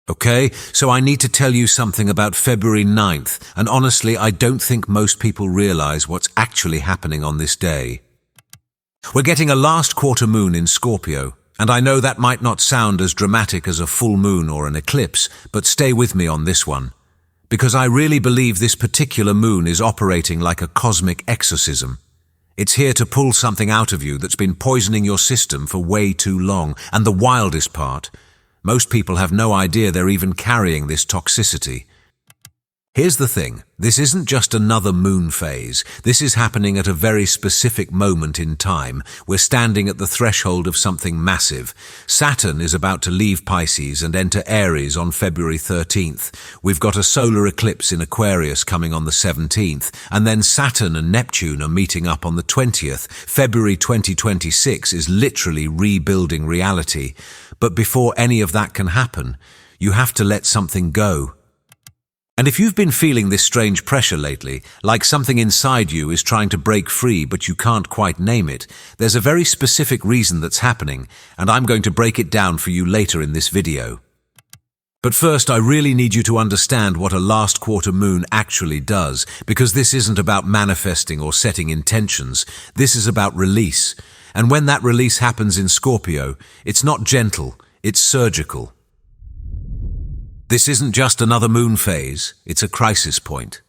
Okay, so I need to tell you something about February 9th, and honestly, I don't think most people realize what's actually happening on this day. We're getting a last quarter moon in Scorpio, and I know that might not sound as dramatic as a full moon or an eclipse, but stay with me on this one. Because I really believe this particular moon is operating like a cosmic exorcism. It's here to pull something out of you that's been poisoning your system for way too long, and the wildest part, most people have no idea they're even carrying this toxicity. Here's the thing, this isn't just another moon phase. This is happening at a very specific moment in time. We're standing at the threshold of something massive. Saturn is about to leave Pisces and enter Aries on February 13th. We've got a solar eclipse in Aquarius coming on the 17th, and then Saturn and Neptune are meeting up on the 20th. February 2026 is literally rebuilding reality. But before any of that can happen, you have to let something go. And if you've been feeling this strange pressure lately, like something inside you is trying to break free but you can't quite name it, there's a very specific reason that's happening, and I'm going to break it down for you later in this video. But first, I really need you to understand what a last quarter moon actually does, because this isn't about manifesting or setting intentions. This is about release. And when that release happens in Scorpio, it's not gentle, it's surgical. This isn't just another moon phase, it's a crisis point.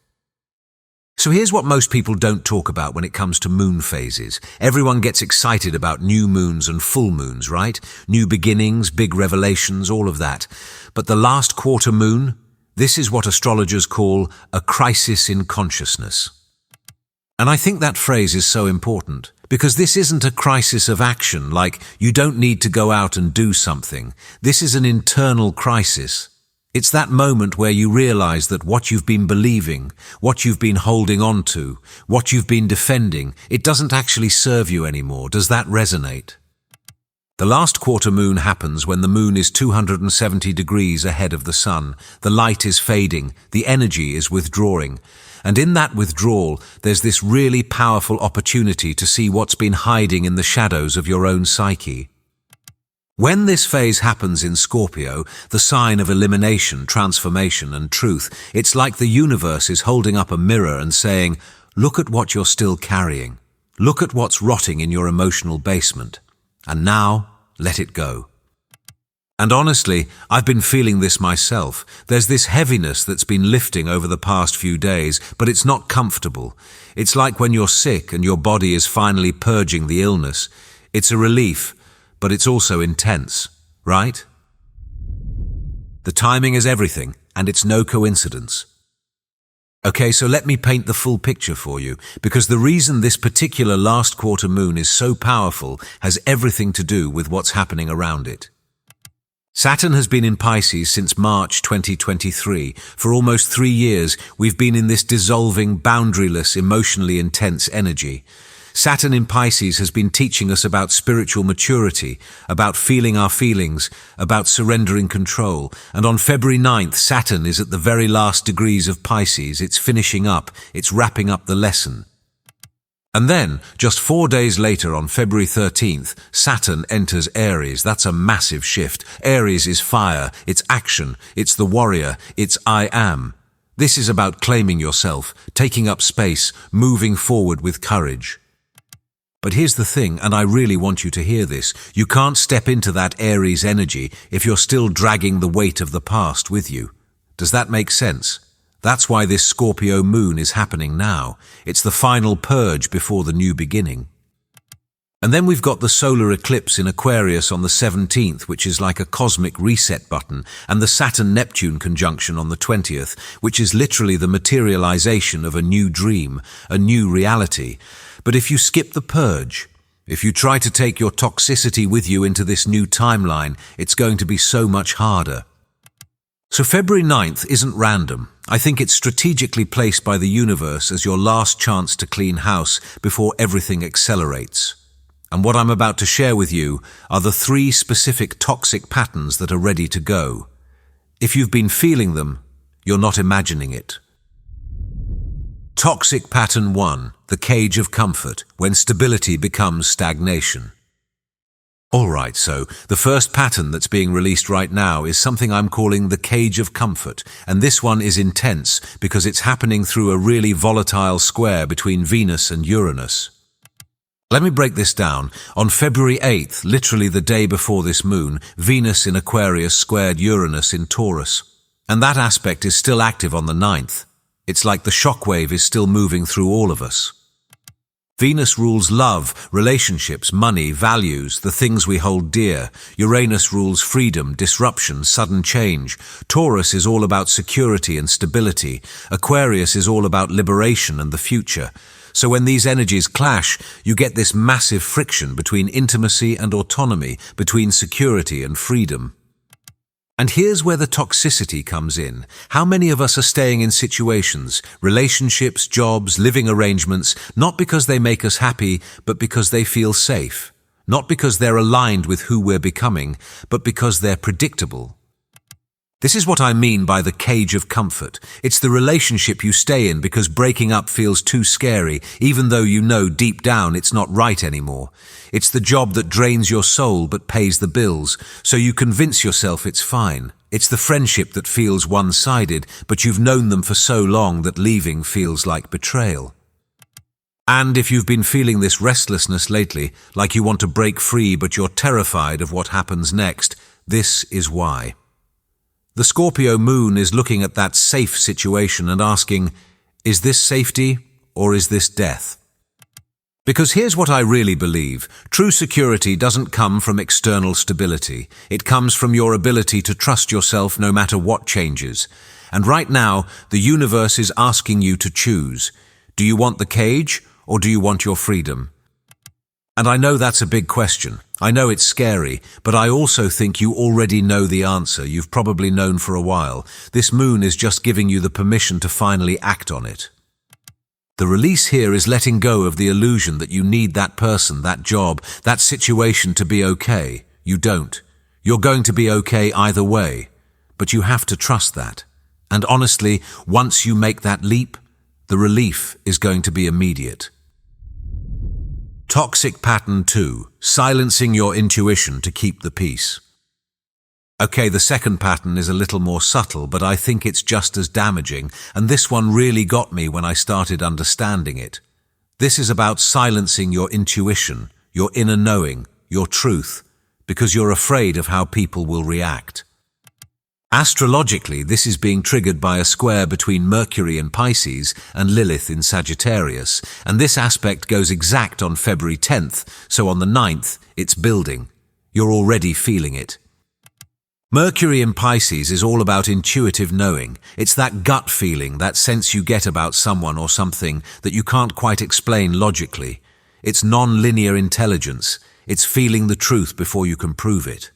So here's what most people don't talk about when it comes to moon phases. Everyone gets excited about new moons and full moons, right? New beginnings, big revelations, all of that. But the last quarter moon, this is what astrologers call a crisis in consciousness. And I think that phrase is so important, because this isn't a crisis of action, like you don't need to go out and do something. This is an internal crisis. It's that moment where you realize that what you've been believing, what you've been holding on to, what you've been defending, it doesn't actually serve you anymore. Does that resonate? The last quarter moon happens when the moon is 270 degrees ahead of the sun. The light is fading, the energy is withdrawing. And in that withdrawal, there's this really powerful opportunity to see what's been hiding in the shadows of your own psyche. When this phase happens in Scorpio, the sign of elimination, transformation, and truth, it's like the universe is holding up a mirror and saying, look at what you're still carrying. Look at what's rotting in your emotional basement. And now, let it go. And honestly, I've been feeling this myself. There's this heaviness that's been lifting over the past few days, but it's not comfortable. It's like when you're sick and your body is finally purging the illness. It's a relief, but it's also intense, right? The timing is everything, and it's no coincidence. Okay, so let me paint the full picture for you, because the reason this particular last quarter moon is so powerful has everything to do with what's happening around it. Saturn has been in Pisces since March 2023. For almost 3 years, we've been in this dissolving, boundaryless, emotionally intense energy. Saturn in Pisces has been teaching us about spiritual maturity, about feeling our feelings, about surrendering control. And on February 9th, Saturn is at the very last degrees of Pisces. It's finishing up, it's wrapping up the lesson. And then, just 4 days later on February 13th, Saturn enters Aries. That's a massive shift. Aries is fire, it's action, it's the warrior, it's I am. This is about claiming yourself, taking up space, moving forward with courage. But here's the thing, and I really want you to hear this. You can't step into that Aries energy if you're still dragging the weight of the past with you. Does that make sense? That's why this Scorpio moon is happening now. It's the final purge before the new beginning. And then we've got the solar eclipse in Aquarius on the 17th, which is like a cosmic reset button, and the Saturn-Neptune conjunction on the 20th, which is literally the materialization of a new dream, a new reality. But if you skip the purge, if you try to take your toxicity with you into this new timeline, it's going to be so much harder. So February 9th isn't random. I think it's strategically placed by the universe as your last chance to clean house before everything accelerates. And what I'm about to share with you are the 3 specific toxic patterns that are ready to go. If you've been feeling them, you're not imagining it. Toxic pattern 1, the cage of comfort, when stability becomes stagnation. Alright, so the first pattern that's being released right now is something I'm calling the cage of comfort, and this one is intense because it's happening through a really volatile square between Venus and Uranus. Let me break this down. On February 8th, literally the day before this moon, Venus in Aquarius squared Uranus in Taurus. And that aspect is still active on the 9th. It's like the shockwave is still moving through all of us. Venus rules love, relationships, money, values, the things we hold dear. Uranus rules freedom, disruption, sudden change. Taurus is all about security and stability. Aquarius is all about liberation and the future. So when these energies clash, you get this massive friction between intimacy and autonomy, between security and freedom. And here's where the toxicity comes in. How many of us are staying in situations, relationships, jobs, living arrangements, not because they make us happy, but because they feel safe? Not because they're aligned with who we're becoming, but because they're predictable. This is what I mean by the cage of comfort. It's the relationship you stay in because breaking up feels too scary, even though you know deep down it's not right anymore. It's the job that drains your soul but pays the bills, so you convince yourself it's fine. It's the friendship that feels one-sided, but you've known them for so long that leaving feels like betrayal. And if you've been feeling this restlessness lately, like you want to break free but you're terrified of what happens next, this is why. The Scorpio moon is looking at that safe situation and asking, is this safety or is this death? Because here's what I really believe. True security doesn't come from external stability. It comes from your ability to trust yourself no matter what changes. And right now, the universe is asking you to choose. Do you want the cage or do you want your freedom? And I know that's a big question. I know it's scary, but I also think you already know the answer. You've probably known for a while. This moon is just giving you the permission to finally act on it. The release here is letting go of the illusion that you need that person, that job, that situation to be okay. You don't. You're going to be okay either way, but you have to trust that. And honestly, once you make that leap, the relief is going to be immediate. Toxic pattern 2, silencing your intuition to keep the peace. Okay, the second pattern is a little more subtle, but I think it's just as damaging, and this one really got me when I started understanding it. This is about silencing your intuition, your inner knowing, your truth, because you're afraid of how people will react. Astrologically, this is being triggered by a square between Mercury in Pisces and Lilith in Sagittarius, and this aspect goes exact on February 10th, so on the 9th, it's building. You're already feeling it. Mercury in Pisces is all about intuitive knowing. It's that gut feeling, that sense you get about someone or something that you can't quite explain logically. It's non-linear intelligence. It's feeling the truth before you can prove it.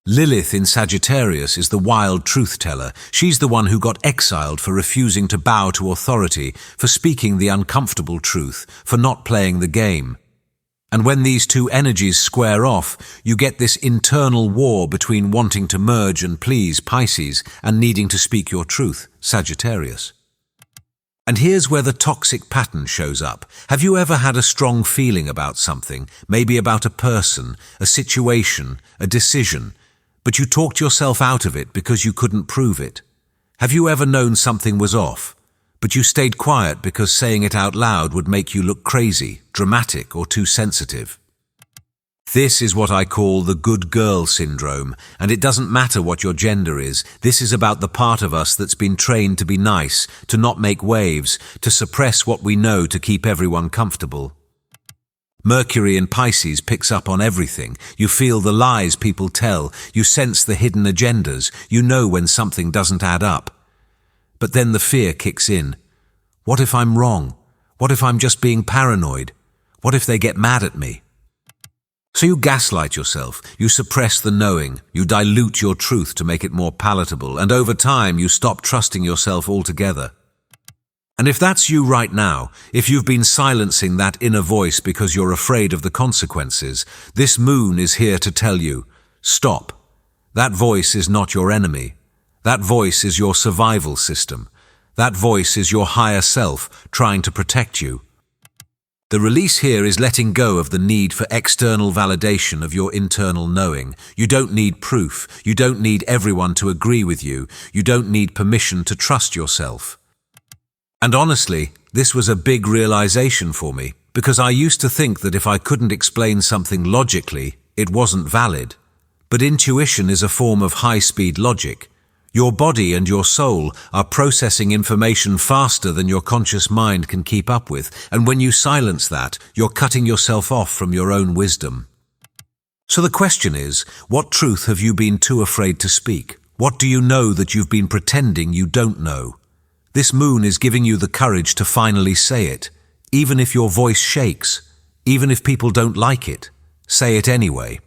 Lilith in Sagittarius is the wild truth-teller. She's the one who got exiled for refusing to bow to authority, for speaking the uncomfortable truth, for not playing the game. And when these two energies square off, you get this internal war between wanting to merge and please, Pisces, and needing to speak your truth, Sagittarius. And here's where the toxic pattern shows up. Have you ever had a strong feeling about something, maybe about a person, a situation, a decision, but you talked yourself out of it because you couldn't prove it? Have you ever known something was off, but you stayed quiet because saying it out loud would make you look crazy, dramatic, or too sensitive? This is what I call the good girl syndrome, and it doesn't matter what your gender is. This is about the part of us that's been trained to be nice, to not make waves, to suppress what we know to keep everyone comfortable. Mercury in Pisces picks up on everything. You feel the lies people tell. You sense the hidden agendas. You know when something doesn't add up. But then the fear kicks in. What if I'm wrong? What if I'm just being paranoid? What if they get mad at me? So you gaslight yourself. You suppress the knowing. You dilute your truth to make it more palatable. And over time, you stop trusting yourself altogether. And if that's you right now, if you've been silencing that inner voice because you're afraid of the consequences, this moon is here to tell you, stop. That voice is not your enemy. That voice is your survival system. That voice is your higher self trying to protect you. The release here is letting go of the need for external validation of your internal knowing. You don't need proof. You don't need everyone to agree with you. You don't need permission to trust yourself. And honestly, this was a big realization for me, because I used to think that if I couldn't explain something logically, it wasn't valid. But intuition is a form of high-speed logic. Your body and your soul are processing information faster than your conscious mind can keep up with, and when you silence that, you're cutting yourself off from your own wisdom. So the question is, what truth have you been too afraid to speak? What do you know that you've been pretending you don't know? This moon is giving you the courage to finally say it, even if your voice shakes, even if people don't like it. Say it anyway.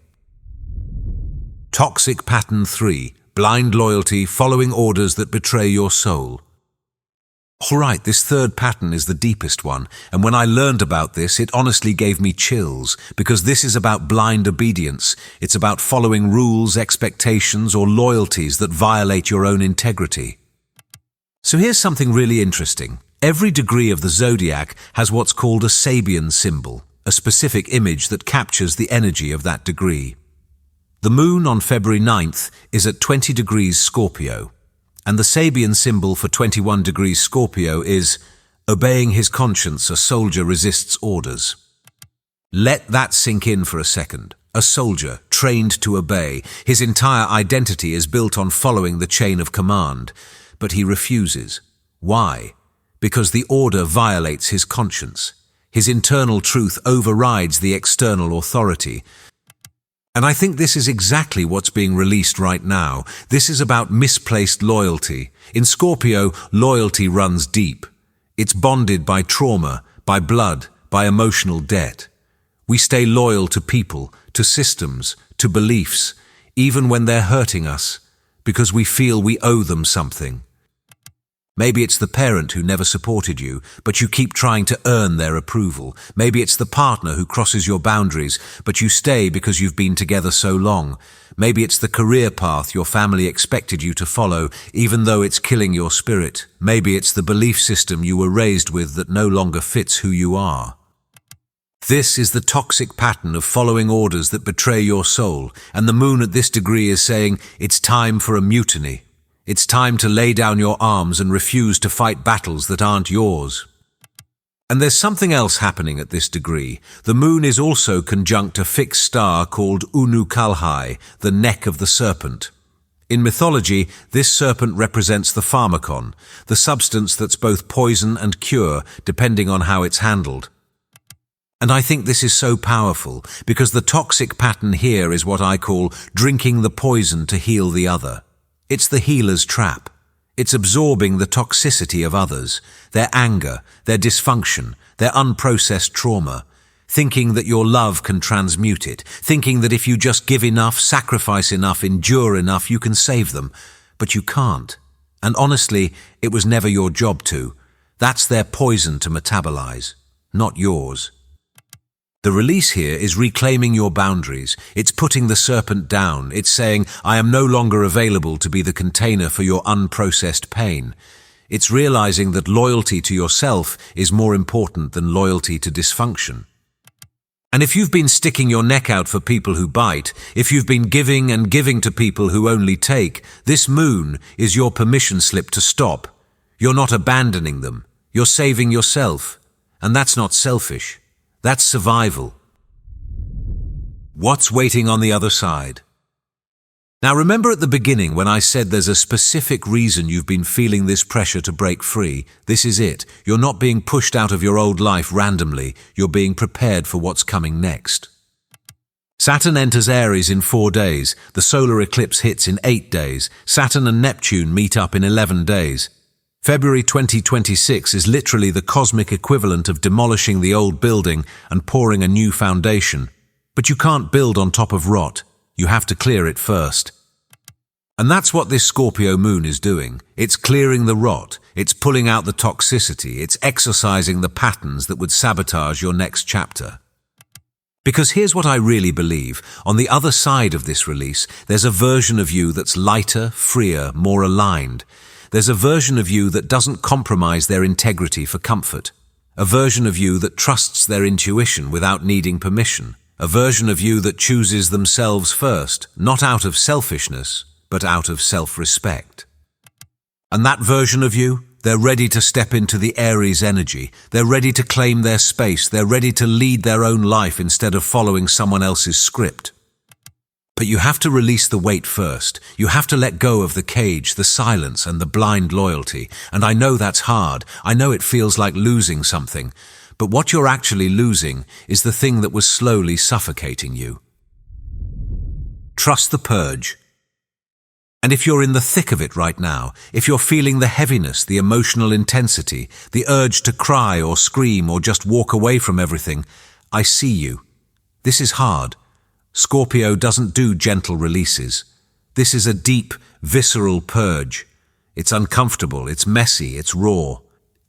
Toxic Pattern 3. Blind loyalty, following orders that betray your soul. Alright, this third pattern is the deepest one, and when I learned about this, it honestly gave me chills, because this is about blind obedience. It's about following rules, expectations, or loyalties that violate your own integrity. So here's something really interesting. Every degree of the zodiac has what's called a Sabian symbol, a specific image that captures the energy of that degree. The moon on February 9th is at 20 degrees Scorpio, and the Sabian symbol for 21 degrees Scorpio is, obeying his conscience, a soldier resists orders. Let that sink in for a second. A soldier, trained to obey, his entire identity is built on following the chain of command, but he refuses. Why? Because the order violates his conscience. His internal truth overrides the external authority. And I think this is exactly what's being released right now. This is about misplaced loyalty. In Scorpio, loyalty runs deep. It's bonded by trauma, by blood, by emotional debt. We stay loyal to people, to systems, to beliefs, even when they're hurting us, because we feel we owe them something. Maybe it's the parent who never supported you, but you keep trying to earn their approval. Maybe it's the partner who crosses your boundaries, but you stay because you've been together so long. Maybe it's the career path your family expected you to follow, even though it's killing your spirit. Maybe it's the belief system you were raised with that no longer fits who you are. This is the toxic pattern of following orders that betray your soul, and the moon at this degree is saying, it's time for a mutiny. It's time to lay down your arms and refuse to fight battles that aren't yours. And there's something else happening at this degree. The moon is also conjunct a fixed star called Unu Kalhai, the neck of the serpent. In mythology, this serpent represents the pharmakon, the substance that's both poison and cure, depending on how it's handled. And I think this is so powerful, because the toxic pattern here is what I call drinking the poison to heal the other. It's the healer's trap. It's absorbing the toxicity of others, their anger, their dysfunction, their unprocessed trauma, thinking that your love can transmute it, thinking that if you just give enough, sacrifice enough, endure enough, you can save them. But you can't. And honestly, it was never your job to. That's their poison to metabolize, not yours. The release here is reclaiming your boundaries. It's putting the serpent down. It's saying, I am no longer available to be the container for your unprocessed pain. It's realizing that loyalty to yourself is more important than loyalty to dysfunction. And if you've been sticking your neck out for people who bite, if you've been giving and giving to people who only take, this moon is your permission slip to stop. You're not abandoning them. You're saving yourself. And that's not selfish. That's survival. What's waiting on the other side? Now remember at the beginning when I said there's a specific reason you've been feeling this pressure to break free? This is it. You're not being pushed out of your old life randomly. You're being prepared for what's coming next. Saturn enters Aries in 4 days. The solar eclipse hits in 8 days. Saturn and Neptune meet up in 11 days. February 2026 is literally the cosmic equivalent of demolishing the old building and pouring a new foundation. But you can't build on top of rot. You have to clear it first. And that's what this Scorpio moon is doing. It's clearing the rot. It's pulling out the toxicity. It's exorcising the patterns that would sabotage your next chapter. Because here's what I really believe. On the other side of this release, there's a version of you that's lighter, freer, more aligned. There's a version of you that doesn't compromise their integrity for comfort. A version of you that trusts their intuition without needing permission. A version of you that chooses themselves first, not out of selfishness, but out of self-respect. And that version of you, they're ready to step into the Aries energy. They're ready to claim their space. They're ready to lead their own life instead of following someone else's script. But you have to release the weight first. You have to let go of the cage, the silence, and the blind loyalty. And I know that's hard. I know it feels like losing something. But what you're actually losing is the thing that was slowly suffocating you. Trust the purge. And if you're in the thick of it right now, if you're feeling the heaviness, the emotional intensity, the urge to cry or scream or just walk away from everything, I see you. This is hard. Scorpio doesn't do gentle releases. This is a deep, visceral purge. It's uncomfortable, it's messy, it's raw.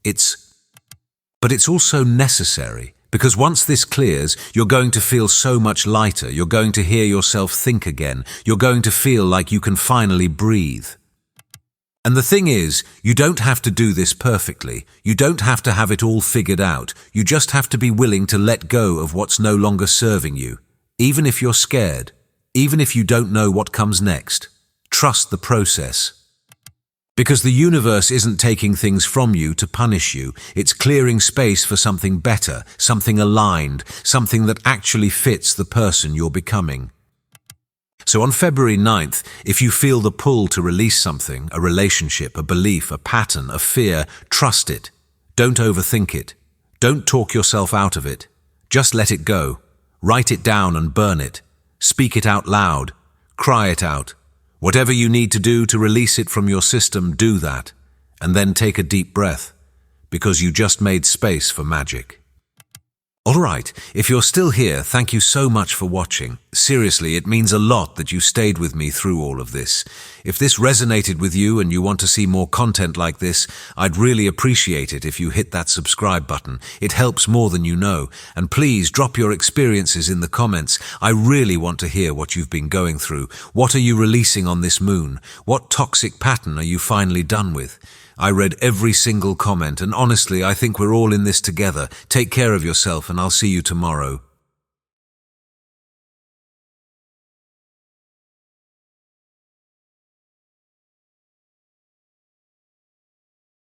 But it's also necessary, because once this clears, you're going to feel so much lighter. You're going to hear yourself think again. You're going to feel like you can finally breathe. And the thing is, you don't have to do this perfectly. You don't have to have it all figured out. You just have to be willing to let go of what's no longer serving you. Even if you're scared, even if you don't know what comes next, trust the process. Because the universe isn't taking things from you to punish you. It's clearing space for something better, something aligned, something that actually fits the person you're becoming. So on February 9th, if you feel the pull to release something, a relationship, a belief, a pattern, a fear, trust it. Don't overthink it. Don't talk yourself out of it. Just let it go. Write it down and burn it. Speak it out loud. Cry it out. Whatever you need to do to release it from your system, do that. And then take a deep breath, because you just made space for magic. Alright, if you're still here, thank you so much for watching. Seriously, it means a lot that you stayed with me through all of this. If this resonated with you and you want to see more content like this, I'd really appreciate it if you hit that subscribe button. It helps more than you know. And please drop your experiences in the comments. I really want to hear what you've been going through. What are you releasing on this moon? What toxic pattern are you finally done with? I read every single comment, and honestly, I think we're all in this together. Take care of yourself, and I'll see you tomorrow.